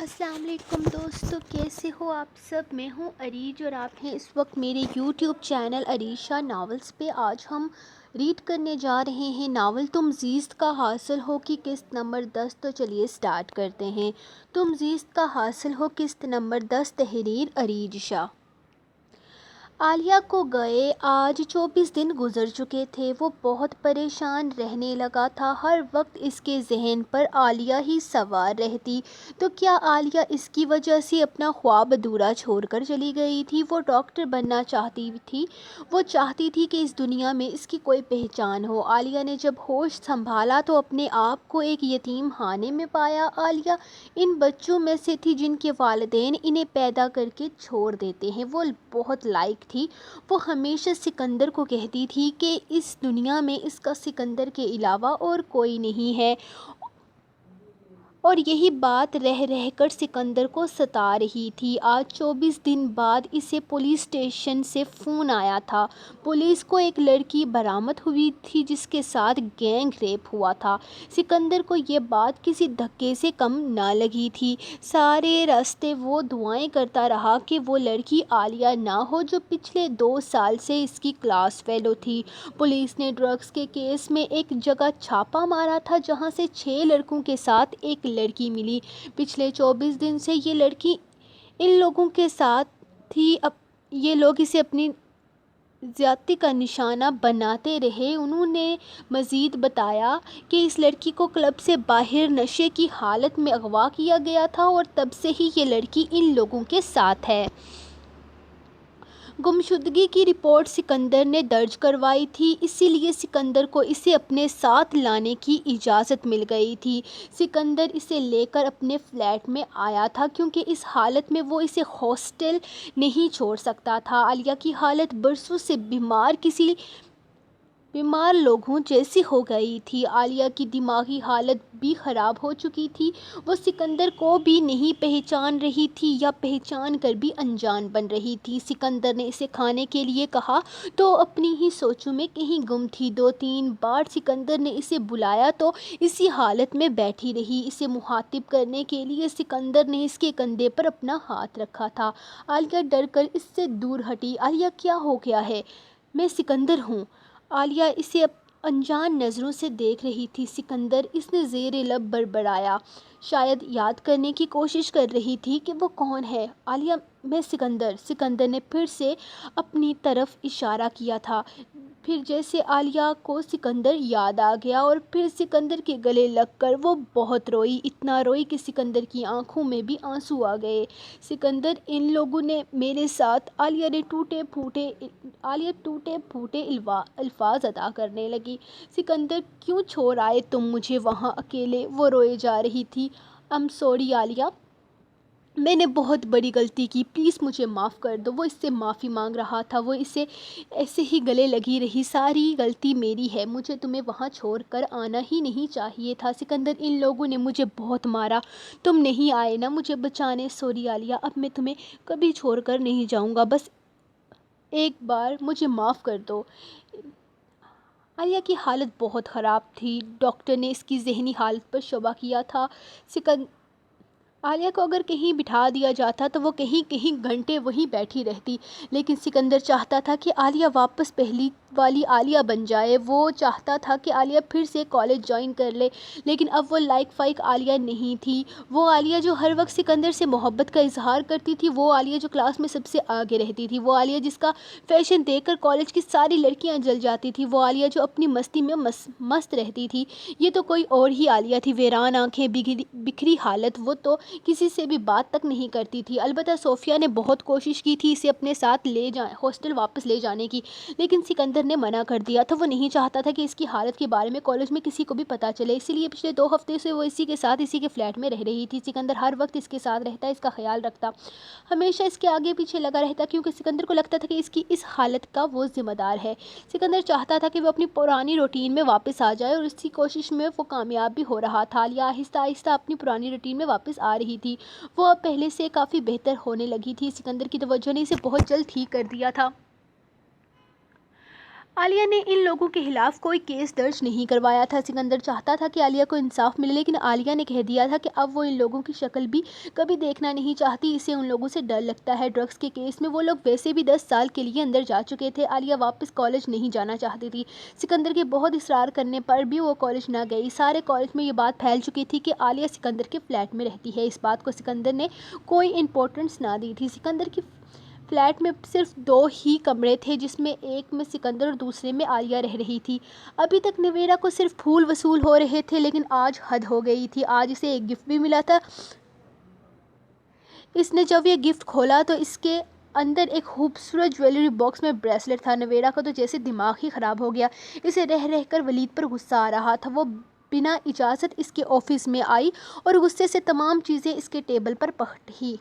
السلام علیکم دوستو، کیسے ہو آپ سب؟ میں ہوں عریج اور آپ ہیں اس وقت میرے یوٹیوب چینل عریشہ ناولز پہ۔ آج ہم ریڈ کرنے جا رہے ہیں ناول تم زیست کا حاصل ہو کی قسط نمبر 10۔ تو چلیے سٹارٹ کرتے ہیں۔ تم زیست کا حاصل ہو قسط نمبر 10، تحریر عریج شاہ۔ عالیہ کو گئے آج 24 دن گزر چکے تھے۔ وہ بہت پریشان رہنے لگا تھا۔ ہر وقت اس کے ذہن پر عالیہ ہی سوار رہتی۔ تو کیا عالیہ اس کی وجہ سے اپنا خواب ادھورا چھوڑ کر چلی گئی تھی؟ وہ ڈاکٹر بننا چاہتی تھی۔ وہ چاہتی تھی کہ اس دنیا میں اس کی کوئی پہچان ہو۔ عالیہ نے جب ہوش سنبھالا تو اپنے آپ کو ایک یتیم خانے میں پایا۔ عالیہ ان بچوں میں سے تھی جن کے والدین انہیں پیدا کر کے چھوڑ دیتے ہیں۔ وہ بہت لائق تھی۔ وہ ہمیشہ سکندر کو کہتی تھی کہ اس دنیا میں اس کا سکندر کے علاوہ اور کوئی نہیں ہے، اور یہی بات رہ رہ کر سکندر کو ستا رہی تھی۔ آج 24 دن بعد اسے پولیس اسٹیشن سے فون آیا تھا۔ پولیس کو ایک لڑکی برآمد ہوئی تھی جس کے ساتھ گینگ ریپ ہوا تھا۔ سکندر کو یہ بات کسی دھکے سے کم نہ لگی تھی۔ سارے راستے وہ دعائیں کرتا رہا کہ وہ لڑکی عالیہ نہ ہو جو پچھلے 2 سال سے اس کی کلاس فیلو تھی۔ پولیس نے ڈرگس کے کیس میں ایک جگہ چھاپا مارا تھا جہاں سے 6 لڑکوں کے ساتھ ایک لڑکی ملی۔ پچھلے 24 دن سے یہ لڑکی ان لوگوں کے ساتھ تھی۔ یہ لوگ اسے اپنی زیادتی کا نشانہ بناتے رہے۔ انہوں نے مزید بتایا کہ اس لڑکی کو کلب سے باہر نشے کی حالت میں اغوا کیا گیا تھا اور تب سے ہی یہ لڑکی ان لوگوں کے ساتھ ہے۔ گمشدگی کی رپورٹ سکندر نے درج کروائی تھی، اسی لیے سکندر کو اسے اپنے ساتھ لانے کی اجازت مل گئی تھی۔ سکندر اسے لے کر اپنے فلیٹ میں آیا تھا کیونکہ اس حالت میں وہ اسے ہاسٹل نہیں چھوڑ سکتا تھا۔ عالیہ کی حالت برسوں سے بیمار لوگوں جیسی ہو گئی تھی۔ عالیہ کی دماغی حالت بھی خراب ہو چکی تھی۔ وہ سکندر کو بھی نہیں پہچان رہی تھی یا پہچان کر بھی انجان بن رہی تھی۔ سکندر نے اسے کھانے کے لیے کہا تو اپنی ہی سوچوں میں کہیں گم تھی۔ 2-3 بار سکندر نے اسے بلایا تو اسی حالت میں بیٹھی رہی۔ اسے مخاطب کرنے کے لیے سکندر نے اس کے کندھے پر اپنا ہاتھ رکھا تھا۔ عالیہ ڈر کر اس سے دور ہٹی۔ عالیہ کیا ہو گیا ہے؟ میں سکندر ہوں۔ عالیہ اسے انجان نظروں سے دیکھ رہی تھی۔ سکندر، اس نے زیر لب بڑبڑایا، شاید یاد کرنے کی کوشش کر رہی تھی کہ وہ کون ہے۔ عالیہ، میں سکندر۔ سکندر نے پھر سے اپنی طرف اشارہ کیا تھا۔ پھر جیسے عالیہ کو سکندر یاد آ گیا اور پھر سکندر کے گلے لگ کر وہ بہت روئی، اتنا روئی کہ سکندر کی آنکھوں میں بھی آنسو آ گئے۔ سکندر، ان لوگوں نے میرے ساتھ، عالیہ ٹوٹے پھوٹے الفاظ ادا کرنے لگی۔ سکندر، کیوں چھوڑ آئے تم مجھے وہاں اکیلے؟ وہ روئے جا رہی تھی۔ I'm sorry عالیہ، میں نے بہت بڑی غلطی کی، پلیز مجھے معاف کر دو۔ وہ اس سے معافی مانگ رہا تھا۔ وہ اسے ایسے ہی گلے لگی رہی۔ ساری غلطی میری ہے، مجھے تمہیں وہاں چھوڑ کر آنا ہی نہیں چاہیے تھا۔ سکندر، ان لوگوں نے مجھے بہت مارا، تم نہیں آئے نا مجھے بچانے؟ سوری عالیہ، اب میں تمہیں کبھی چھوڑ کر نہیں جاؤں گا، بس ایک بار مجھے معاف کر دو۔ عالیہ کی حالت بہت خراب تھی۔ ڈاکٹر نے اس کی ذہنی حالت پر شبہ کیا تھا۔ عالیہ کو اگر کہیں بٹھا دیا جاتا تو وہ کہیں گھنٹے وہیں بیٹھی رہتی، لیکن سکندر چاہتا تھا کہ عالیہ واپس پہلی والی عالیہ بن جائے۔ وہ چاہتا تھا کہ عالیہ پھر سے کالج جوائن کر لے، لیکن اب وہ لائق فائق عالیہ نہیں تھی۔ وہ عالیہ جو ہر وقت سکندر سے محبت کا اظہار کرتی تھی، وہ عالیہ جو کلاس میں سب سے آگے رہتی تھی، وہ عالیہ جس کا فیشن دیکھ کر کالج کی ساری لڑکیاں جل جاتی تھی، وہ عالیہ جو اپنی مستی میں مست رہتی تھی، یہ تو کوئی اور ہی عالیہ تھی۔ ویران آنکھیں، بکھری حالت، وہ تو کسی سے بھی بات تک نہیں کرتی تھی۔ البتہ صوفیہ نے بہت کوشش کی تھی اسے اپنے ساتھ ہاسٹل واپس لے جانے کی، لیکن سکندر نے منع کر دیا تھا۔ وہ نہیں چاہتا تھا کہ اس کی حالت کے بارے میں کالج میں کسی کو بھی پتہ چلے، اسی لیے پچھلے 2 ہفتے سے وہ اسی کے ساتھ اسی کے فلیٹ میں رہ رہی تھی۔ سکندر ہر وقت اس کے ساتھ رہتا، اس کا خیال رکھتا، ہمیشہ اس کے آگے پیچھے لگا رہتا، کیونکہ سکندر کو لگتا تھا کہ اس کی اس حالت کا وہ ذمہ دار ہے۔ سکندر چاہتا تھا کہ وہ اپنی پرانی روٹین میں واپس آ جائے، اور اسی کوشش میں وہ کامیاب بھی ہو رہا تھا۔ عالیہ آہستہ آہستہ اپنی پرانی روٹین میں واپس آ رہی تھی۔ وہ اب پہلے سے کافی بہتر ہونے لگی تھی۔ سکندر کی توجہ نے اسے بہت جلد ٹھیک کر دیا تھا۔ عالیہ نے ان لوگوں کے خلاف کوئی کیس درج نہیں کروایا تھا۔ سکندر چاہتا تھا کہ عالیہ کو انصاف ملے، لیکن عالیہ نے کہہ دیا تھا کہ اب وہ ان لوگوں کی شکل بھی کبھی دیکھنا نہیں چاہتی، اسے ان لوگوں سے ڈر لگتا ہے۔ ڈرگس کے کیس میں وہ لوگ ویسے بھی 10 سال کے لیے اندر جا چکے تھے۔ عالیہ واپس کالج نہیں جانا چاہتی تھی۔ سکندر کے بہت اصرار کرنے پر بھی وہ کالج نہ گئی۔ سارے کالج میں یہ بات پھیل چکی تھی کہ عالیہ سکندر کے فلیٹ میں رہتی ہے۔ اس بات کو سکندر نے کوئی امپورٹنس نہ دی تھی۔ سکندر کی فلیٹ میں صرف 2 ہی کمرے تھے، جس میں ایک میں سکندر اور دوسرے میں عالیہ رہ رہی تھی۔ ابھی تک نویرا کو صرف پھول وصول ہو رہے تھے، لیکن آج حد ہو گئی تھی۔ آج اسے ایک گفٹ بھی ملا تھا۔ اس نے جب یہ گفٹ کھولا تو اس کے اندر ایک خوبصورت جویلری باکس میں بریسلٹ تھا۔ نویرا کا تو جیسے دماغ ہی خراب ہو گیا۔ اسے رہ رہ کر ولید پر غصہ آ رہا تھا۔ وہ بنا اجازت اس کے آفس میں آئی اور غصے سے تمام چیزیں اس کے ٹیبل پر پٹکی۔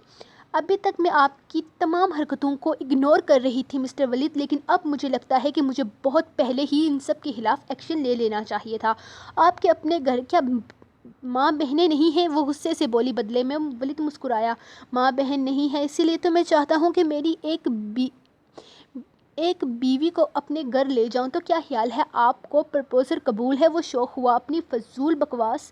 ابھی تک میں آپ کی تمام حرکتوں کو اگنور کر رہی تھی مسٹر ولید، لیکن اب مجھے لگتا ہے کہ مجھے بہت پہلے ہی ان سب کے خلاف ایکشن لے لینا چاہیے تھا۔ آپ کے اپنے گھر کیا ماں بہنیں نہیں ہیں؟ وہ غصے سے بولی۔ بدلے میں ولید مسکرایا۔ ماں بہن نہیں ہے، اسی لیے تو میں چاہتا ہوں کہ میری ایک بیوی کو اپنے گھر لے جاؤں۔ تو کیا خیال ہے؟ آپ کو پرپوزل قبول ہے؟ وہ شوق ہوا۔ اپنی فضول بکواس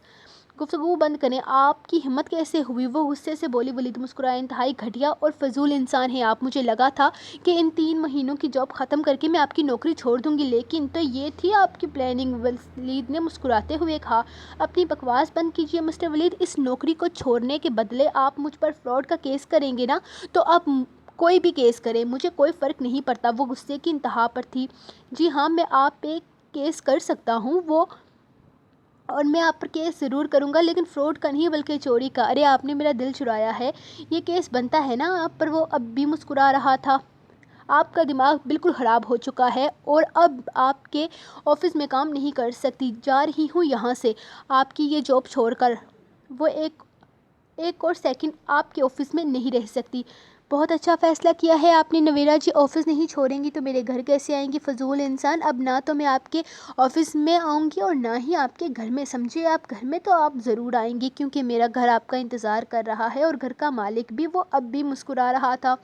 گفتگو بند کریں۔ آپ کی ہمت کیسے ہوئی؟ وہ غصے سے بولی۔ ولید مسکرایا۔ انتہائی گھٹیا اور فضول انسان ہیں آپ۔ مجھے لگا تھا کہ ان 3 مہینوں کی جاب ختم کر کے میں آپ کی نوکری چھوڑ دوں گی، لیکن تو یہ تھی آپ کی پلاننگ۔ ولید نے مسکراتے ہوئے کہا۔ اپنی بکواس بند کیجیے مسٹر ولید۔ اس نوکری کو چھوڑنے کے بدلے آپ مجھ پر فراڈ کا کیس کریں گے نا؟ تو آپ کوئی بھی کیس کریں، مجھے کوئی فرق نہیں پڑتا۔ وہ غصے کی انتہا پر تھی۔ جی ہاں، میں آپ پہ کیس کر سکتا ہوں، اور میں آپ پر کیس ضرور کروں گا، لیکن فراڈ کا نہیں بلکہ چوری کا۔ ارے آپ نے میرا دل چرایا ہے، یہ کیس بنتا ہے نا آپ پر۔ وہ اب بھی مسکرا رہا تھا۔ آپ کا دماغ بالکل خراب ہو چکا ہے اور اب آپ کے آفس میں کام نہیں کر سکتی۔ جا رہی ہوں یہاں سے آپ کی یہ جاب چھوڑ کر۔ وہ ایک اور سیکنڈ آپ کے آفس میں نہیں رہ سکتی۔ بہت اچھا فیصلہ کیا ہے آپ نے نویرا جی۔ آفس نہیں چھوڑیں گی تو میرے گھر کیسے آئیں گی؟ فضول انسان۔ اب نہ تو میں آپ کے آفس میں آؤں گی اور نہ ہی آپ کے گھر میں، سمجھے آپ؟ گھر میں تو آپ ضرور آئیں گی، کیونکہ میرا گھر آپ کا انتظار کر رہا ہے اور گھر کا مالک بھی۔ وہ اب بھی مسکرا رہا تھا۔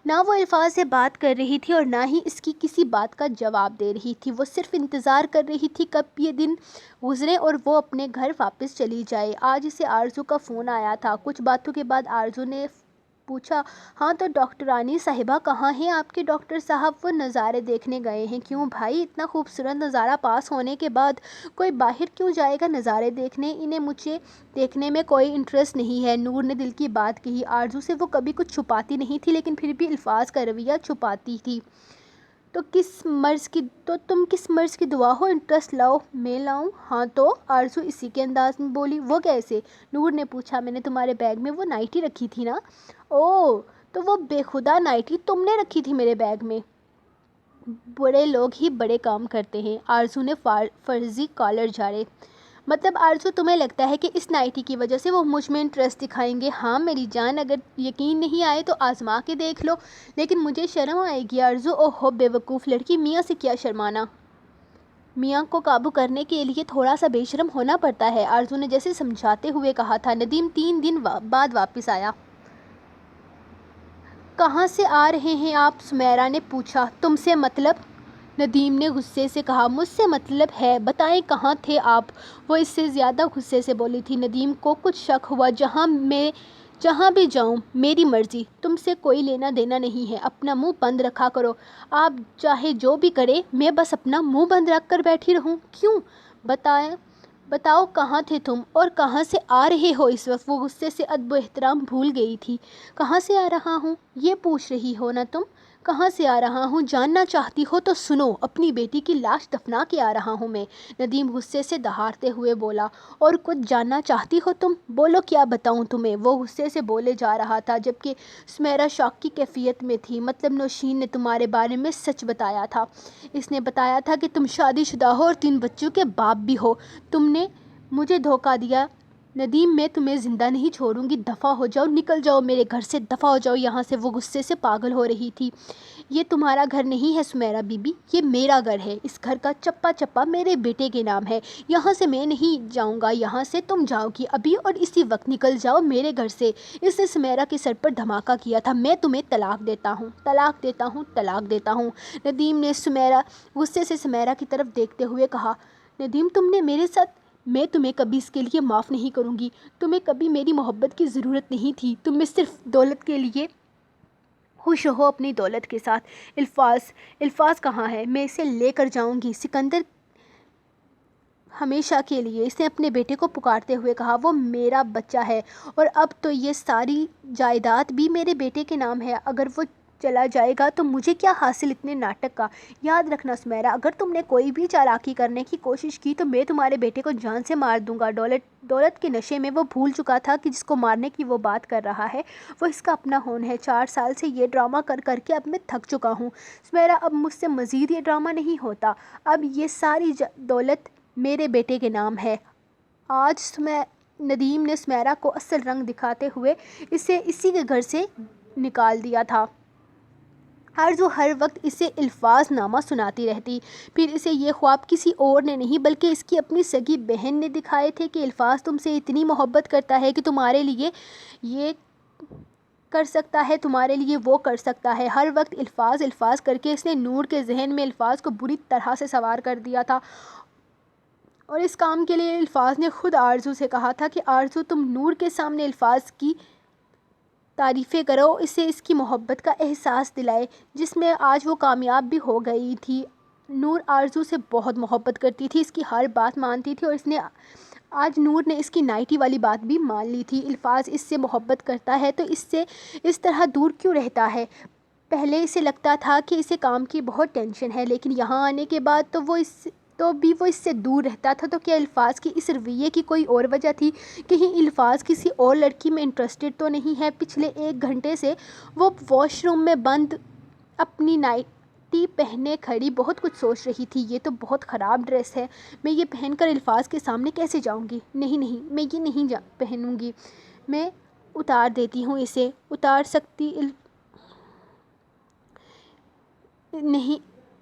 نہ وہ الفاظ سے بات کر رہی تھی اور نہ ہی اس کی کسی بات کا جواب دے رہی تھی۔ وہ صرف انتظار کر رہی تھی کب یہ دن گزرے اور وہ اپنے گھر واپس چلی جائے۔ آج اسے آرزو کا فون آیا تھا۔ کچھ باتوں کے بعد آرزو نے پوچھا، ہاں تو ڈاکٹرانی صاحبہ کہاں ہیں آپ کے ڈاکٹر صاحب؟ وہ نظارے دیکھنے گئے ہیں۔ کیوں بھائی؟ اتنا خوبصورت نظارہ پاس ہونے کے بعد کوئی باہر کیوں جائے گا نظارے دیکھنے؟ انہیں مجھے دیکھنے میں کوئی انٹرسٹ نہیں ہے۔ نور نے دل کی بات کہی۔ آرزو سے وہ کبھی کچھ چھپاتی نہیں تھی، لیکن پھر بھی الفاظ کا رویہ چھپاتی تھی۔ تو تم کس مرض کی دوا ہو؟ انٹرسٹ لاؤ میں لاؤں؟ ہاں تو؟ آرزو اسی کے انداز میں بولی۔ وہ کیسے؟ نور نے پوچھا۔ میں نے تمہارے بیگ میں وہ نائٹی رکھی تھی نا۔ اوہ، تو وہ بے خدا نائٹی تم نے رکھی تھی میرے بیگ میں؟ بڑے لوگ ہی بڑے کام کرتے ہیں۔ آرزو نے فرضی کالر جھاڑے۔ مطلب آرزو تمہیں لگتا ہے کہ اس نائٹی کی وجہ سے وہ مجھ میں انٹرسٹ دکھائیں گے؟ ہاں میری جان، اگر یقین نہیں آئے تو آزما کے دیکھ لو۔ لیکن مجھے شرم آئے گی آرزو۔ اوہو بے وقوف لڑکی، میاں سے کیا شرمانا؟ میاں کو قابو کرنے کے لیے تھوڑا سا بے شرم ہونا پڑتا ہے، آرزو نے جیسے سمجھاتے ہوئے کہا تھا۔ ندیم 3 دن بعد واپس آیا۔ کہاں سے آ رہے ہیں آپ؟ سمیرا نے پوچھا۔ تم سے مطلب؟ ندیم نے غصے سے کہا۔ مجھ سے مطلب ہے، بتائیں کہاں تھے آپ؟ وہ اس سے زیادہ غصے سے بولی تھی۔ ندیم کو کچھ شک ہوا۔ جہاں بھی جاؤں میری مرضی، تم سے کوئی لینا دینا نہیں ہے، اپنا منہ بند رکھا کرو۔ آپ چاہے جو بھی کریں، میں بس اپنا منہ بند رکھ کر بیٹھی رہوں؟ کیوں؟ بتاؤ کہاں تھے تم اور کہاں سے آ رہے ہو اس وقت؟ وہ غصے سے ادب و احترام بھول گئی تھی۔ کہاں سے آ رہا ہوں یہ پوچھ رہی ہو نا تم؟ کہاں سے آ رہا ہوں جاننا چاہتی ہو تو سنو، اپنی بیٹی کی لاش دفنا کے آ رہا ہوں میں۔ ندیم غصے سے دہاڑتے ہوئے بولا۔ اور کچھ جاننا چاہتی ہو تم؟ بولو کیا بتاؤں تمہیں؟ وہ غصے سے بولے جا رہا تھا، جبکہ سمیرا شاک کی کیفیت میں تھی۔ مطلب نوشین نے تمہارے بارے میں سچ بتایا تھا؟ اس نے بتایا تھا کہ تم شادی شدہ ہو اور 3 بچوں کے باپ بھی ہو۔ تم نے مجھے دھوکہ دیا ندیم میں تمہیں زندہ نہیں چھوڑوں گی، دفع ہو جاؤ، نکل جاؤ میرے گھر سے، دفع ہو جاؤ یہاں سے۔ وہ غصے سے پاگل ہو رہی تھی۔ یہ تمہارا گھر نہیں ہے سمیرہ بی بی، یہ میرا گھر ہے، اس گھر کا چپا چپا میرے بیٹے کے نام ہے، یہاں سے میں نہیں جاؤں گا، یہاں سے تم جاؤ گی ابھی اور اسی وقت، نکل جاؤ میرے گھر سے۔ اس نے سمیرہ کے سر پر دھماکہ کیا تھا۔ میں تمہیں طلاق دیتا ہوں، طلاق دیتا ہوں، طلاق دیتا ہوں۔ ندیم نے غصے سے سمیرہ کی طرف دیکھتے ہوئے کہا، ندیم تم نے میرے ساتھ، میں تمہیں کبھی اس کے لیے معاف نہیں کروں گی، تمہیں کبھی میری محبت کی ضرورت نہیں تھی، تمہیں صرف دولت کے لیے خوش ہو اپنی دولت کے ساتھ۔ الفاظ کہاں ہے؟ میں اسے لے کر جاؤں گی سکندر ہمیشہ کے لیے، اس نے اپنے بیٹے کو پکارتے ہوئے کہا۔ وہ میرا بچہ ہے اور اب تو یہ ساری جائیداد بھی میرے بیٹے کے نام ہے، اگر وہ چلا جائے گا تو مجھے کیا حاصل اتنے ناٹک کا؟ یاد رکھنا سمیرہ، اگر تم نے کوئی بھی چالاکی کرنے کی کوشش کی تو میں تمہارے بیٹے کو جان سے مار دوں گا۔ دولت کے نشے میں وہ بھول چکا تھا کہ جس کو مارنے کی وہ بات کر رہا ہے وہ اس کا اپنا ہون ہے۔ 4 سال سے یہ ڈرامہ کر کر کے اب میں تھک چکا ہوں سمیرہ، اب مجھ سے مزید یہ ڈرامہ نہیں ہوتا، اب یہ ساری دولت میرے بیٹے کے نام ہے۔ آج ندیم نے سمیرہ کو اصل رنگ دکھاتے ہوئے اسے اسی کے گھر سے نکال دیا تھا۔ آرزو ہر وقت اسے الفاظ نامہ سناتی رہتی، پھر اسے یہ خواب کسی اور نے نہیں بلکہ اس کی اپنی سگی بہن نے دکھائے تھے کہ الفاظ تم سے اتنی محبت کرتا ہے کہ تمہارے لیے یہ کر سکتا ہے، تمہارے لیے وہ کر سکتا ہے۔ ہر وقت الفاظ الفاظ کر کے اس نے نور کے ذہن میں الفاظ کو بری طرح سے سوار کر دیا تھا، اور اس کام کے لیے الفاظ نے خود آرزو سے کہا تھا کہ آرزو تم نور کے سامنے الفاظ کی تعریفیں کرو، اسے اس کی محبت کا احساس دلائے جس میں آج وہ کامیاب بھی ہو گئی تھی۔ نور آرزو سے بہت محبت کرتی تھی، اس کی ہر بات مانتی تھی، اور آج نور نے اس کی نائٹی والی بات بھی مان لی تھی۔ الفاظ اس سے محبت کرتا ہے تو اس سے اس طرح دور کیوں رہتا ہے؟ پہلے اسے لگتا تھا کہ اسے کام کی بہت ٹینشن ہے، لیکن یہاں آنے کے بعد تو وہ اس سے دور رہتا تھا۔ تو کیا الفاظ کی اس رویے کی کوئی اور وجہ تھی؟ کہیں الفاظ کسی اور لڑکی میں انٹرسٹڈ تو نہیں ہے؟ پچھلے 1 گھنٹے سے وہ واش روم میں بند اپنی نائٹی پہنے کھڑی بہت کچھ سوچ رہی تھی۔ یہ تو بہت خراب ڈریس ہے، میں یہ پہن کر الفاظ کے سامنے کیسے جاؤں گی؟ نہیں، میں یہ نہیں پہنوں گی، میں اتار دیتی ہوں اسے۔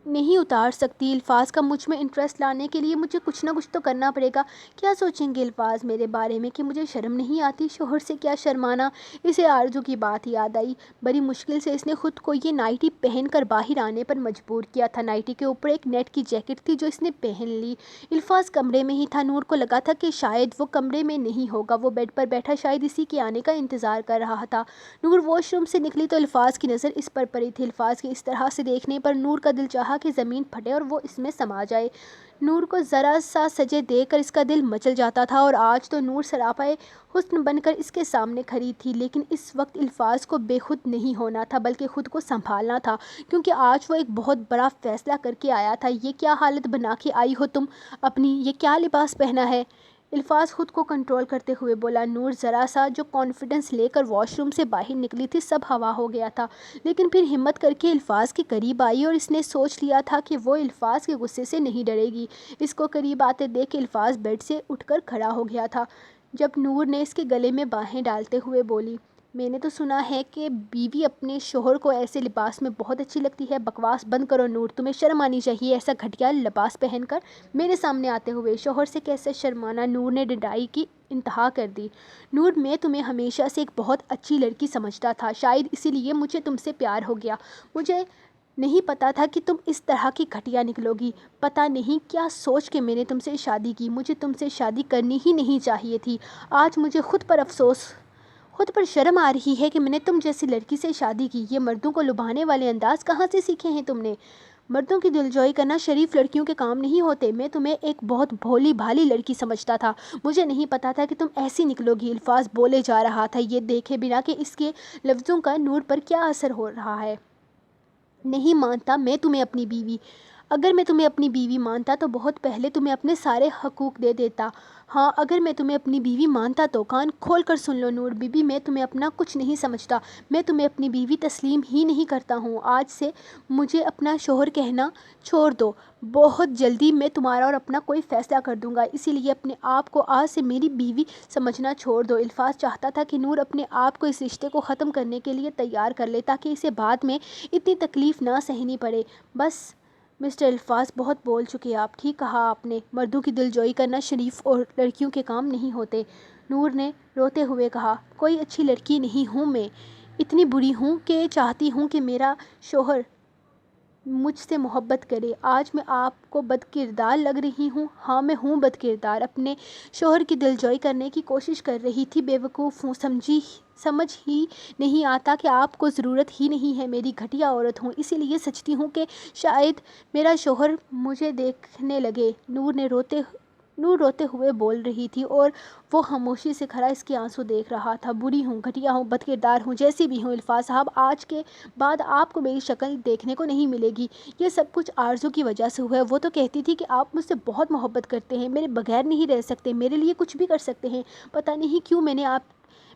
نہیں اتار سکتی الفاظ کا مجھ میں انٹرسٹ لانے کے لیے مجھے کچھ نہ کچھ تو کرنا پڑے گا۔ کیا سوچیں گے الفاظ میرے بارے میں کہ مجھے شرم نہیں آتی؟ شوہر سے کیا شرمانا؟ اسے آرزو کی بات یاد آئی۔ بڑی مشکل سے اس نے خود کو یہ نائٹی پہن کر باہر آنے پر مجبور کیا تھا۔ نائٹی کے اوپر ایک نیٹ کی جیکٹ تھی جو اس نے پہن لی۔ الفاظ کمرے میں ہی تھا، نور کو لگا تھا کہ شاید وہ کمرے میں نہیں ہوگا، وہ بیڈ پر بیٹھا شاید اسی کے آنے کا انتظار کر رہا تھا۔ نور واش روم سے نکلی تو الفاظ کی نظر اس پر پڑی تھی۔ الفاظ کے اس طرح سے دیکھنے پر نور کا دل چاہا کہ زمین پھٹے اور وہ اس میں سما جائے۔ نور کو ذرا سا سجے دیکھ کر اس کا دل مچل جاتا تھا، اور آج تو نور سراپائے حسن بن کر اس کے سامنے کھڑی تھی، لیکن اس وقت الفاظ کو بے خود نہیں ہونا تھا بلکہ خود کو سنبھالنا تھا، کیونکہ آج وہ ایک بہت بڑا فیصلہ کر کے آیا تھا۔ یہ کیا حالت بنا کے آئی ہو تم اپنی؟ یہ کیا لباس پہنا ہے؟ الفاظ خود کو کنٹرول کرتے ہوئے بولا۔ نور ذرا سا جو کانفیڈنس لے کر واش روم سے باہر نکلی تھی سب ہوا ہو گیا تھا، لیکن پھر ہمت کر کے الفاظ کے قریب آئی، اور اس نے سوچ لیا تھا کہ وہ الفاظ کے غصے سے نہیں ڈرے گی۔ اس کو قریب آتے دیکھ الفاظ بیڈ سے اٹھ کر کھڑا ہو گیا تھا، جب نور نے اس کے گلے میں باہیں ڈالتے ہوئے بولی، میں نے تو سنا ہے کہ بیوی اپنے شوہر کو ایسے لباس میں بہت اچھی لگتی ہے۔ بکواس بند کرو نور، تمہیں شرم آنی چاہیے ایسا گھٹیا لباس پہن کر میرے سامنے آتے ہوئے۔ شوہر سے کیسے شرمانا؟ نور نے ڈڈائی کی انتہا کر دی۔ نور، میں تمہیں ہمیشہ سے ایک بہت اچھی لڑکی سمجھتا تھا، شاید اسی لیے مجھے تم سے پیار ہو گیا، مجھے نہیں پتا تھا کہ تم اس طرح کی گھٹیا نکلو گی۔ پتہ نہیں کیا سوچ کے میں نے تم سے شادی کی، مجھے تم سے شادی کرنی ہی نہیں چاہیے تھی۔ آج مجھے خود پر شرم آ رہی ہے کہ میں نے تم جیسی لڑکی سے شادی کی۔ یہ مردوں کو لبھانے والے انداز کہاں سے سیکھے ہیں تم نے؟ مردوں کی دلجوئی کرنا شریف لڑکیوں کے کام نہیں ہوتے۔ میں تمہیں ایک بہت بھولی بھالی لڑکی سمجھتا تھا، مجھے نہیں پتا تھا کہ تم ایسی نکلو گی۔ الفاظ بولے جا رہا تھا، یہ دیکھے بنا کہ اس کے لفظوں کا نور پر کیا اثر ہو رہا ہے۔ نہیں مانتا میں تمہیں اپنی بیوی اگر میں تمہیں اپنی بیوی مانتا تو بہت پہلے تمہیں اپنے سارے حقوق دے دیتا۔ ہاں، اگر میں تمہیں اپنی بیوی مانتا تو کان کھول کر سن لو نور بی بی، میں تمہیں اپنا کچھ نہیں سمجھتا، میں تمہیں اپنی بیوی تسلیم ہی نہیں کرتا ہوں۔ آج سے مجھے اپنا شوہر کہنا چھوڑ دو، بہت جلدی میں تمہارا اور اپنا کوئی فیصلہ کر دوں گا، اسی لیے اپنے آپ کو آج سے میری بیوی سمجھنا چھوڑ دو۔ الفاظ چاہتا تھا کہ نور اپنے آپ کو اس رشتے کو ختم کرنے کے لیے تیار کر لے تاکہ اسے بعد میں اتنی تکلیف نہ سہنی پڑے۔ بس مسٹر الفاظ، بہت بول چکے آپ، ٹھیک کہا آپ نے، مردوں کی دل جوئی کرنا شریف اور لڑکیوں کے کام نہیں ہوتے۔ نور نے روتے ہوئے کہا، کوئی اچھی لڑکی نہیں ہوں میں، اتنی بری ہوں کہ چاہتی ہوں کہ میرا شوہر مجھ سے محبت کرے۔ آج میں آپ کو بد کردار لگ رہی ہوں؟ ہاں، میں ہوں بد کردار، اپنے شوہر کی دل جوئی کرنے کی کوشش کر رہی تھی، بے وقوف ہوں، سمجھ ہی نہیں آتا کہ آپ کو ضرورت ہی نہیں ہے، میری گھٹیا عورت ہوں، اسی لیے سچتی ہوں کہ شاید میرا شوہر مجھے دیکھنے لگے۔ نور روتے ہوئے بول رہی تھی اور وہ خاموشی سے کھڑا اس کے آنسو دیکھ رہا تھا۔ بری ہوں، گھٹیا ہوں، بد کردار ہوں، جیسی بھی ہوں الفاظ صاحب، آج کے بعد آپ کو میری شکل دیکھنے کو نہیں ملے گی۔ یہ سب کچھ آرزو کی وجہ سے ہوا ہے، وہ تو کہتی تھی کہ آپ مجھ سے بہت محبت کرتے ہیں، میرے بغیر نہیں رہ سکتے، میرے لیے کچھ بھی کر سکتے ہیں، پتہ نہیں کیوں میں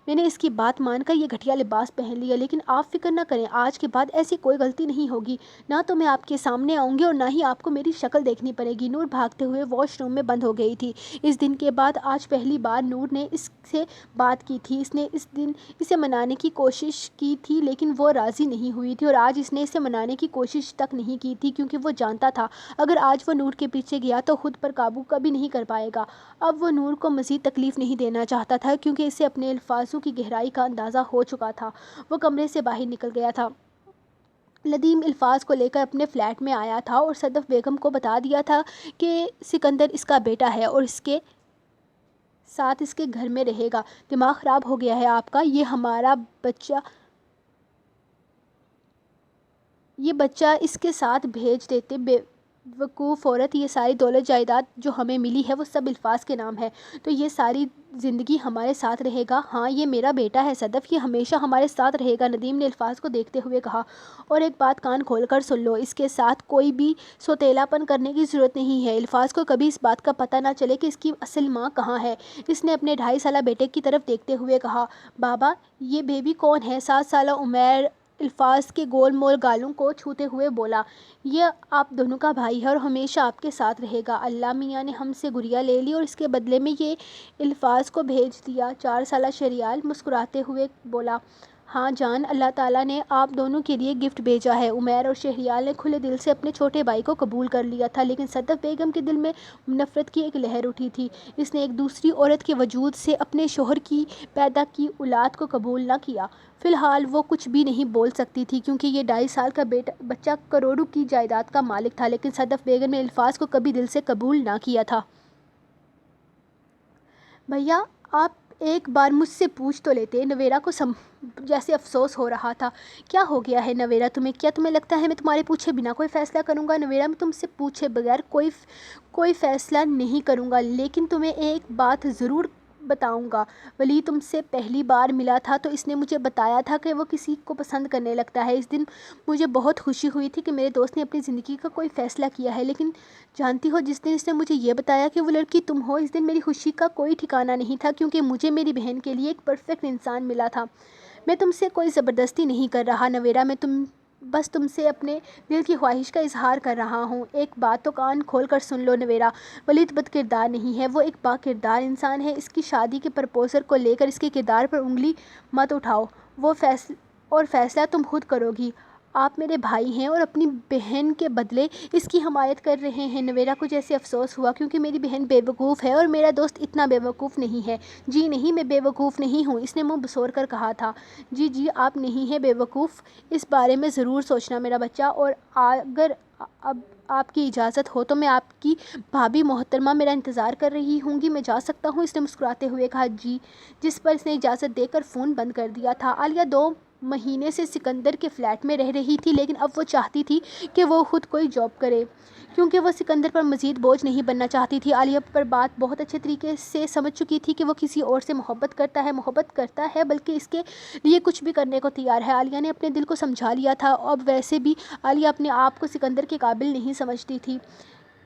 نے اس کی بات مان کر یہ گھٹیا لباس پہن لیا، لیکن آپ فکر نہ کریں، آج کے بعد ایسی کوئی غلطی نہیں ہوگی، نہ تو میں آپ کے سامنے آؤں گی اور نہ ہی آپ کو میری شکل دیکھنی پڑے گی۔ نور بھاگتے ہوئے واش روم میں بند ہو گئی تھی۔ اس دن کے بعد آج پہلی بار نور نے اس سے بات کی تھی، اس نے اس دن اسے منانے کی کوشش کی تھی لیکن وہ راضی نہیں ہوئی تھی، اور آج اس نے اسے منانے کی کوشش تک نہیں کی تھی کیونکہ وہ جانتا تھا اگر آج وہ نور کے پیچھے گیا تو خود پر قابو کبھی نہیں کر پائے گا۔ اب وہ نور کو مزید تکلیف نہیں دینا چاہتا تھا کیونکہ اسے اپنے الفاظوں کی گہرائی کا اندازہ ہو چکا تھا۔ وہ کمرے سے باہر نکل گیا تھا، ندیم الفاظ کو لے کر اپنے فلیٹ میں آیا تھا اور صدف بیگم کو بتا دیا تھا کہ سکندر اس کا بیٹا ہے اور اس کے ساتھ اس کے گھر میں رہے گا۔ دماغ خراب ہو گیا ہے آپ کا، یہ بچہ اس کے ساتھ بھیج دیتے، بے وقوف عورت، یہ ساری دولت جائیداد جو ہمیں ملی ہے وہ سب الفاظ کے نام ہے، تو یہ ساری زندگی ہمارے ساتھ رہے گا؟ ہاں، یہ میرا بیٹا ہے صدف، یہ ہمیشہ ہمارے ساتھ رہے گا، ندیم نے الفاظ کو دیکھتے ہوئے کہا۔ اور ایک بات کان کھول کر سن لو، اس کے ساتھ کوئی بھی سوتیلا پن کرنے کی ضرورت نہیں ہے، الفاظ کو کبھی اس بات کا پتہ نہ چلے کہ اس کی اصل ماں کہاں ہے۔ اس نے اپنے 2.5 سالہ بیٹے کی طرف دیکھتے ہوئے کہا، بابا یہ بیبی کون ہے؟ 7 سالہ عمیر الفاظ کے گول مول گالوں کو چھوتے ہوئے بولا، یہ آپ دونوں کا بھائی ہے اور ہمیشہ آپ کے ساتھ رہے گا، اللہ میاں نے ہم سے گڑیا لے لی اور اس کے بدلے میں یہ الفاظ کو بھیج دیا۔ 4 سالہ شہریار مسکراتے ہوئے بولا، ہاں جان، اللہ تعالیٰ نے آپ دونوں کے لیے گفٹ بھیجا ہے۔ عمیر اور شہریار نے کھلے دل سے اپنے چھوٹے بھائی کو قبول کر لیا تھا، لیکن صدف بیگم کے دل میں نفرت کی ایک لہر اٹھی تھی، اس نے ایک دوسری عورت کے وجود سے اپنے شوہر کی پیدا کی اولاد کو قبول نہ کیا۔ فی الحال وہ کچھ بھی نہیں بول سکتی تھی کیونکہ یہ 2.5 سال کا بچہ کروڑوں کی جائیداد کا مالک تھا، لیکن صدف بیگم نے الفاظ کو کبھی دل سے قبول نہ کیا تھا۔ بھیا، آپ ایک بار مجھ سے پوچھ تو لیتے، نویرا کو جیسے افسوس ہو رہا تھا۔ کیا ہو گیا ہے نویرا تمہیں؟ کیا تمہیں لگتا ہے میں تمہارے پوچھے بنا کوئی فیصلہ کروں گا؟ نویرا، میں تم سے پوچھے بغیر کوئی فیصلہ نہیں کروں گا، لیکن تمہیں ایک بات ضرور بتاؤں گا۔ ولی تم سے پہلی بار ملا تھا تو اس نے مجھے بتایا تھا کہ وہ کسی کو پسند کرنے لگتا ہے، اس دن مجھے بہت خوشی ہوئی تھی کہ میرے دوست نے اپنی زندگی کا کوئی فیصلہ کیا ہے، لیکن جانتی ہو جس دن اس نے مجھے یہ بتایا کہ وہ لڑکی تم ہو، اس دن میری خوشی کا کوئی ٹھکانہ نہیں تھا کیونکہ مجھے میری بہن کے لیے ایک پرفیکٹ انسان ملا تھا۔ میں تم سے کوئی زبردستی نہیں کر رہا نویرا، میں بس تم سے اپنے دل کی خواہش کا اظہار کر رہا ہوں۔ ایک بات تو کان کھول کر سن لو نویرا، ولید بد کردار نہیں ہے، وہ ایک با کردار انسان ہے، اس کی شادی کے پرپوزل کو لے کر اس کے کردار پر انگلی مت اٹھاؤ، اور فیصلہ تم خود کرو گی۔ آپ میرے بھائی ہیں اور اپنی بہن کے بدلے اس کی حمایت کر رہے ہیں۔ نویرا کو جیسے افسوس ہوا کیونکہ میری بہن بے وقوف ہے اور میرا دوست اتنا بے وقوف نہیں ہے۔ جی نہیں، میں بے وقوف نہیں ہوں، اس نے منہ بسور کر کہا تھا۔ جی آپ نہیں ہیں بے وقوف، اس بارے میں ضرور سوچنا میرا بچہ، اور اگر اب آپ کی اجازت ہو تو میں آپ کی بھابھی محترمہ میرا انتظار کر رہی ہوں گی، میں جا سکتا ہوں؟ اس نے مسکراتے ہوئے کہا۔ جی، جس پر اس نے اجازت دے کر فون بند کر دیا تھا۔ عالیہ 2 مہینے سے سکندر کے فلیٹ میں رہ رہی تھی، لیکن اب وہ چاہتی تھی کہ وہ خود کوئی جاب کرے، کیونکہ وہ سکندر پر مزید بوجھ نہیں بننا چاہتی تھی۔ عالیہ پر بات بہت اچھے طریقے سے سمجھ چکی تھی کہ وہ کسی اور سے محبت کرتا ہے بلکہ اس کے لیے کچھ بھی کرنے کو تیار ہے۔ عالیہ نے اپنے دل کو سمجھا لیا تھا۔ اب ویسے بھی عالیہ اپنے آپ کو سکندر کے قابل نہیں سمجھتی تھی۔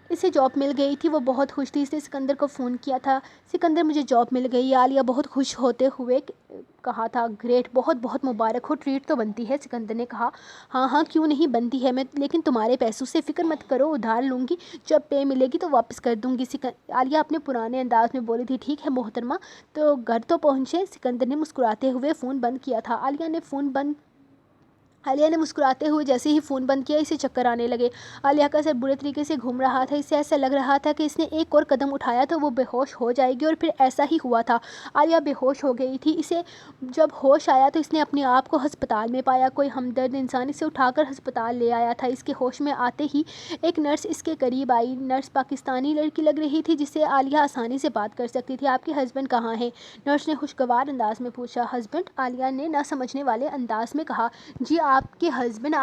اسے جاب مل گئی تھی، وہ بہت خوش تھی۔ اس نے سکندر کو فون کیا تھا، سکندر مجھے جاب مل گئی۔ عالیہ بہت خوش ہوتے ہوئے کہا تھا، گریٹ، بہت بہت مبارک ہو، ٹریٹ تو بنتی ہے۔ سکندر نے کہا، ہاں ہاں کیوں نہیں بنتی ہے، میں لیکن تمہارے پیسوں سے فکر مت کرو، ادھار لوں گی، جب پے ملے گی تو واپس کر دوں گی۔ عالیہ اپنے پرانے انداز میں بولی تھی، ٹھیک ہے محترمہ، تو گھر تو پہنچے؟ سکندر نے مسکراتے ہوئے فون بند کیا تھا۔ عالیہ نے مسکراتے ہوئے جیسے ہی فون بند کیا، اسے چکر آنے لگے۔ عالیہ کا سر برے طریقے سے گھوم رہا تھا، اسے ایسا لگ رہا تھا کہ اس نے ایک اور قدم اٹھایا تو وہ بے ہوش ہو جائے گی، اور پھر ایسا ہی ہوا تھا۔ عالیہ بے ہوش ہو گئی تھی۔ اسے جب ہوش آیا تو اس نے اپنے آپ کو ہسپتال میں پایا۔ کوئی ہمدرد انسان اسے اٹھا کر ہسپتال لے آیا تھا۔ اس کے ہوش میں آتے ہی ایک نرس اس کے قریب آئی۔ نرس پاکستانی لڑکی لگ رہی تھی جس سے عالیہ آسانی سے بات کر سکتی تھی۔ آپ کے ہسبینڈ کہاں ہیں؟ نرس نے خوشگوار انداز میں پوچھا۔ ہسبینڈ؟ عالیہ نے نہ سمجھنے والے انداز میں کہا، جی آپ کے ہسبینڈ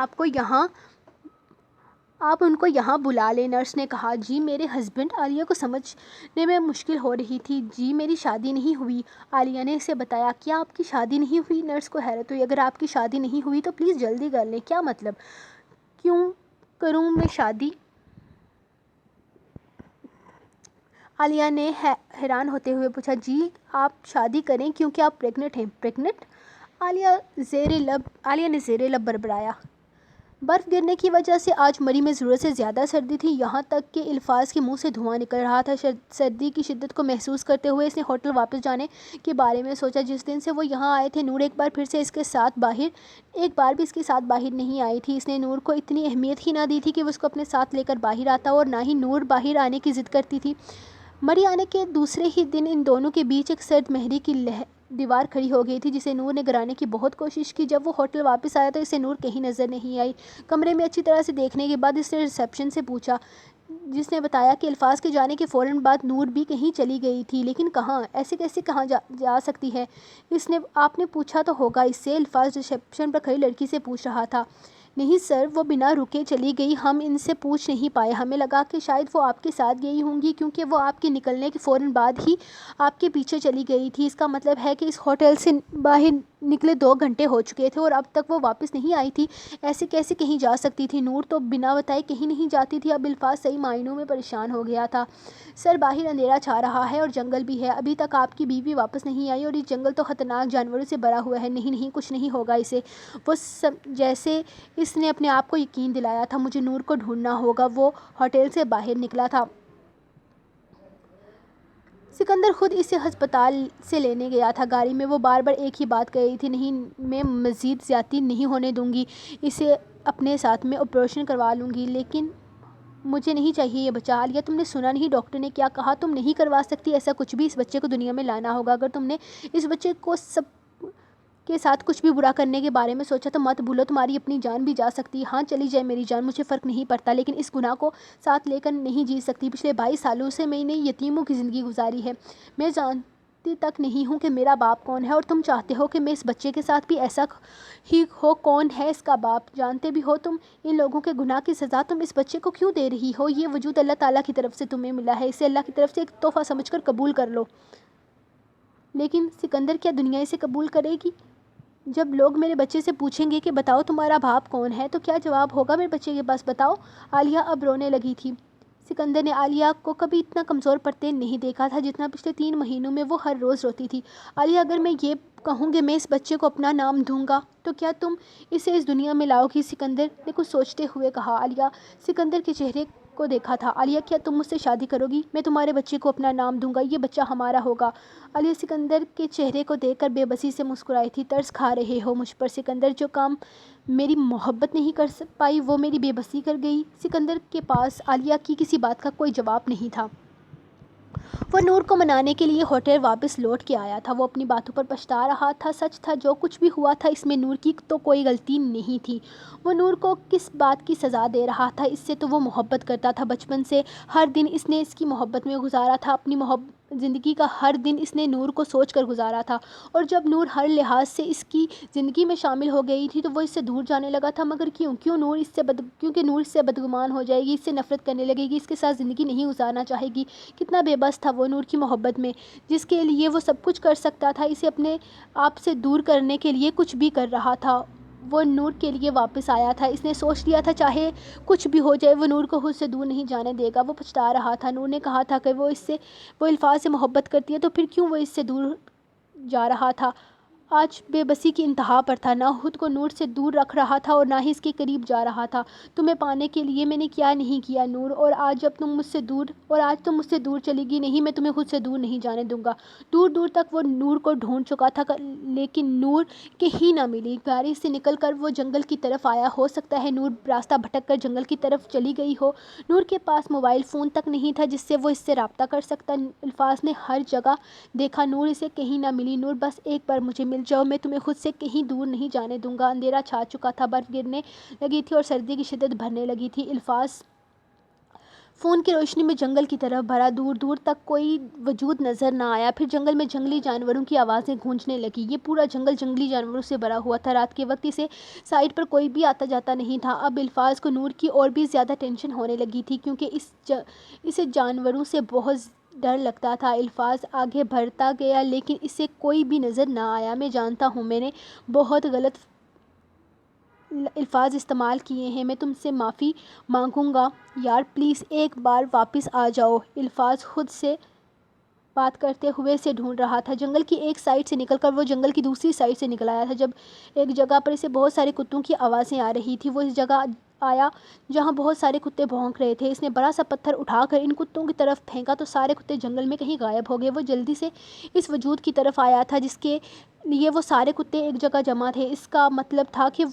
آپ ان کو یہاں بلا لیں۔ نرس نے کہا، جی میرے ہسبینڈ؟ عالیہ کو سمجھنے میں مشکل ہو رہی تھی۔ جی میری شادی نہیں ہوئی، عالیہ نے اسے بتایا۔ کیا آپ کی شادی نہیں ہوئی؟ نرس کو حیرت ہوئی۔ اگر آپ کی شادی نہیں ہوئی تو پلیز جلدی کر لیں۔ کیا مطلب؟ کیوں کروں میں شادی؟ عالیہ نے حیران ہوتے ہوئے پوچھا۔ جی آپ شادی کریں کیونکہ آپ پریگننٹ ہیں۔ پریگننٹ؟ عالیہ نے زیر لب بڑبڑایا۔ برف گرنے کی وجہ سے آج مری میں ضرورت سے زیادہ سردی تھی، یہاں تک کہ الفاظ کے منہ سے دھواں نکل رہا تھا۔ سردی کی شدت کو محسوس کرتے ہوئے اس نے ہوٹل واپس جانے کے بارے میں سوچا۔ جس دن سے وہ یہاں آئے تھے، نور ایک بار بھی اس کے ساتھ باہر نہیں آئی تھی۔ اس نے نور کو اتنی اہمیت ہی نہ دی تھی کہ وہ اس کو اپنے ساتھ لے کر باہر آتا، اور نہ ہی نور باہر آنے کی ضد کرتی تھی۔ مری آنے کے دوسرے ہی دن ان دونوں کے بیچ ایک سرد مہری کی دیوار کھڑی ہو گئی تھی جسے نور نے گرانے کی بہت کوشش کی۔ جب وہ ہوٹل واپس آیا تو اسے نور کہیں نظر نہیں آئی۔ کمرے میں اچھی طرح سے دیکھنے کے بعد اس نے ریسیپشن سے پوچھا، جس نے بتایا کہ الفاظ کے جانے کے فوراً بعد نور بھی کہیں چلی گئی تھی، لیکن کہاں؟ ایسے کیسے کہاں جا سکتی ہے؟ آپ نے پوچھا تو ہوگا اس سے، الفاظ ریسیپشن پر کھڑی لڑکی سے پوچھ رہا تھا۔ نہیں سر، وہ بنا رکے چلی گئی، ہم ان سے پوچھ نہیں پائے، ہمیں لگا کہ شاید وہ آپ کے ساتھ گئی ہوں گی کیونکہ وہ آپ کے نکلنے کے فوراً بعد ہی آپ کے پیچھے چلی گئی تھی۔ اس کا مطلب ہے کہ اس ہوٹل سے باہر نکلے 2 گھنٹے ہو چکے تھے اور اب تک وہ واپس نہیں آئی تھی۔ ایسے کیسے کہیں جا سکتی تھی؟ نور تو بنا بتائے کہیں نہیں جاتی تھی۔ اب الفاظ صحیح معنوں میں پریشان ہو گیا تھا۔ سر باہر اندھیرا چھا رہا ہے اور جنگل بھی ہے، ابھی تک آپ کی بیوی واپس نہیں آئی، اور یہ جنگل تو خطرناک جانوروں سے بھرا ہوا ہے۔ نہیں کچھ نہیں ہوگا اسے، وہ جیسے اس نے اپنے آپ کو یقین دلایا تھا۔ مجھے نور کو ڈھونڈنا ہوگا۔ وہ ہوٹل سے باہر نکلا تھا۔ سکندر خود اسے ہسپتال سے لینے گیا تھا۔ گاڑی میں وہ بار بار ایک ہی بات کہہ رہی تھی، نہیں میں مزید زیادتی نہیں ہونے دوں گی، اسے اپنے ساتھ میں آپریشن کروا لوں گی، لیکن مجھے نہیں چاہیے یہ بچہ۔ عالیہ تم نے سنا نہیں ڈاکٹر نے کیا کہا؟ تم نہیں کروا سکتی ایسا کچھ بھی، اس بچے کو دنیا میں لانا ہوگا۔ اگر تم نے اس بچے کو سب کے ساتھ کچھ بھی برا کرنے کے بارے میں سوچا تو مت بھولو، تمہاری اپنی جان بھی جا سکتی ہے۔ ہاں چلی جائے میری جان، مجھے فرق نہیں پڑتا، لیکن اس گناہ کو ساتھ لے کر نہیں جی سکتی۔ پچھلے 22 سالوں سے میں نے یتیموں کی زندگی گزاری ہے، میں جانتی تک نہیں ہوں کہ میرا باپ کون ہے، اور تم چاہتے ہو کہ میں اس بچے کے ساتھ بھی ایسا ہی ہو۔ کون ہے اس کا باپ؟ جانتے بھی ہو تم ان لوگوں کے گناہ کی سزا تم اس بچے کو کیوں دے رہی ہو؟ یہ وجود اللہ تعالیٰ کی طرف سے تمہیں ملا ہے، اسے اللہ کی طرف سے ایک تحفہ سمجھ کر قبول کر لو۔ لیکن سکندر کیا دنیا اسے قبول کرے گی؟ جب لوگ میرے بچے سے پوچھیں گے کہ بتاؤ تمہارا باپ کون ہے، تو کیا جواب ہوگا میرے بچے کے پاس؟ بتاؤ۔ عالیہ اب رونے لگی تھی۔ سکندر نے عالیہ کو کبھی اتنا کمزور پڑتے نہیں دیکھا تھا جتنا پچھلے 3 مہینوں میں وہ ہر روز روتی تھی۔ عالیہ اگر میں یہ کہوں کہ میں اس بچے کو اپنا نام دوں گا تو کیا تم اسے اس دنیا میں لاؤ گی؟ سکندر نے کچھ سوچتے ہوئے کہا۔ عالیہ سکندر کے چہرے کو دیکھا تھا۔ عالیہ کیا تم مجھ سے شادی کرو گی؟ میں تمہارے بچے کو اپنا نام دوں گا، یہ بچہ ہمارا ہوگا۔ عالیہ سکندر کے چہرے کو دیکھ کر بے بسی سے مسکرائی تھی۔ ترس کھا رہے ہو مجھ پر سکندر؟ جو کام میری محبت نہیں کر پائی وہ میری بے بسی کر گئی۔ سکندر کے پاس عالیہ کی کسی بات کا کوئی جواب نہیں تھا۔ وہ نور کو منانے کے لیے ہوٹل واپس لوٹ کے آیا تھا۔ وہ اپنی باتوں پر پچھتا رہا تھا۔ سچ تھا، جو کچھ بھی ہوا تھا اس میں نور کی تو کوئی غلطی نہیں تھی۔ وہ نور کو کس بات کی سزا دے رہا تھا؟ اس سے تو وہ محبت کرتا تھا، بچپن سے ہر دن اس نے اس کی محبت میں گزارا تھا۔ اپنی زندگی کا ہر دن اس نے نور کو سوچ کر گزارا تھا، اور جب نور ہر لحاظ سے اس کی زندگی میں شامل ہو گئی تھی تو وہ اس سے دور جانے لگا تھا۔ مگر کیونکہ نور اس سے بدگمان ہو جائے گی، اس سے نفرت کرنے لگے گی، اس کے ساتھ زندگی نہیں گزارنا چاہے گی۔ کتنا بے بس تھا وہ نور کی محبت میں، جس کے لیے وہ سب کچھ کر سکتا تھا، اسے اپنے آپ سے دور کرنے کے لیے کچھ بھی کر رہا تھا۔ وہ نور کے لیے واپس آیا تھا، اس نے سوچ لیا تھا چاہے کچھ بھی ہو جائے وہ نور کو خود سے دور نہیں جانے دے گا۔ وہ پچھتا رہا تھا، نور نے کہا تھا کہ وہ الفاظ سے محبت کرتی ہے تو پھر کیوں وہ اس سے دور جا رہا تھا۔ آج بے بسی کی انتہا پر تھا، نہ خود کو نور سے دور رکھ رہا تھا اور نہ ہی اس کے قریب جا رہا تھا۔ تمہیں پانے کے لیے میں نے کیا نہیں کیا نور، اور آج تم مجھ سے دور چلی گئی، نہیں میں تمہیں خود سے دور نہیں جانے دوں گا۔ دور دور تک وہ نور کو ڈھونڈ چکا تھا لیکن نور کہیں نہ ملی۔ گاڑی سے نکل کر وہ جنگل کی طرف آیا، ہو سکتا ہے نور راستہ بھٹک کر جنگل کی طرف چلی گئی ہو۔ نور کے پاس موبائل فون تک نہیں تھا جس سے وہ اس سے رابطہ کر سکتا۔ الفاظ نے ہر جگہ دیکھا، نور اسے کہیں نہ ملی۔ نور بس ایک بار مجھے مل جاؤ، میں تمہیں خود سے کہیں دور نہیں جانے دوں گا۔ اندھیرا چھا چکا تھا، برف گرنے لگی تھی اور سردی کی شدت بڑھنے لگی تھی۔ الفاظ فون کی روشنی میں جنگل کی طرف بڑھا، دور دور تک کوئی وجود نظر نہ آیا۔ پھر جنگل میں جنگلی جانوروں کی آوازیں گونجنے لگی، یہ پورا جنگل جنگلی جانوروں سے بھرا ہوا تھا۔ رات کے وقت اسے سائٹ پر کوئی بھی آتا جاتا نہیں تھا۔ اب الفاظ کو نور کی اور بھی زیادہ ٹینشن ہونے لگی تھی کیونکہ اسے جانوروں سے بہت ڈر لگتا تھا۔ الفاظ آگے بڑھتا گیا لیکن اسے کوئی بھی نظر نہ آیا۔ میں جانتا ہوں میں نے بہت غلط الفاظ استعمال کیے ہیں، میں تم سے معافی مانگوں گا یار، پلیز ایک بار واپس آ جاؤ۔ الفاظ خود سے بات کرتے ہوئے اسے ڈھونڈ رہا تھا۔ جنگل کی ایک سائڈ سے نکل کر وہ جنگل کی دوسری سائڈ سے نکل آیا تھا۔ جب ایک جگہ پر اسے بہت سارے کتوں کی آوازیں آ رہی تھی، وہ اس جگہ آیا جہاں بہت سارے کتے بھونک رہے تھے۔ اس نے بڑا سا پتھر اٹھا کر ان کتوں کی طرف پھینکا تو سارے کتے جنگل میں کہیں غائب ہو گئے۔ وہ جلدی سے اس وجود کی طرف آیا تھا جس کے لیے وہ سارے کتے ایک جگہ جمع تھے۔ اس کا مطلب تھا کہ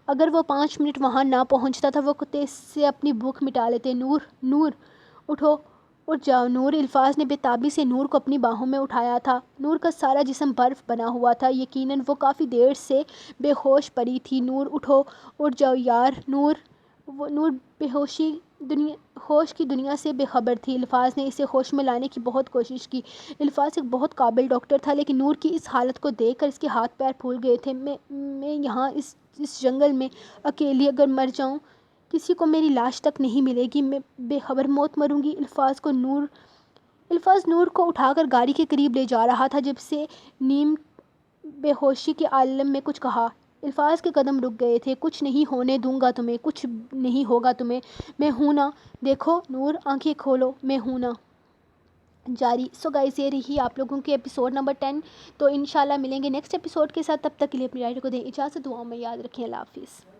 اگر وہ 5 منٹ وہاں نہ پہنچتا تھا وہ کتے اس سے اپنی بھوک مٹا لیتے۔ نور اٹھو، اٹھ جاؤ نور۔ الفاظ نے بے تابی سے نور کو اپنی باہوں میں اٹھایا تھا۔ نور کا سارا جسم برف بنا ہوا تھا، یقیناً وہ کافی دیر سے بے ہوش پڑی تھی۔ نور اٹھو، اٹھ جاؤ یار نور۔ نور ہوش کی دنیا سے بے خبر تھی۔ الفاظ نے اسے ہوش میں لانے کی بہت کوشش کی۔ الفاظ ایک بہت قابل ڈاکٹر تھا لیکن نور کی اس حالت کو دیکھ کر اس کے ہاتھ پیر پھول گئے تھے۔ میں یہاں اس جنگل میں اکیلی اگر مر جاؤں، کسی کو میری لاش تک نہیں ملے گی، میں بے خبر موت مروں گی۔ الفاظ نور کو اٹھا کر گاڑی کے قریب لے جا رہا تھا جب سے نیم بے ہوشی کے عالم میں کچھ کہا۔ الفاظ کے قدم رک گئے تھے۔ کچھ نہیں ہونے دوں گا تمہیں، کچھ نہیں ہوگا تمہیں، میں ہوں نا، دیکھو نور آنکھیں کھولو، میں ہوں نا۔ جاری۔ سو گائز یہ رہی آپ لوگوں کے ایپیسوڈ نمبر 10، تو انشاءاللہ ملیں گے نیکسٹ ایپیسوڈ کے ساتھ۔ تب تک کے لیے اپنی رائٹ کو دیں اجازت، دعاؤں میں یاد رکھیں۔ اللہ حافظ۔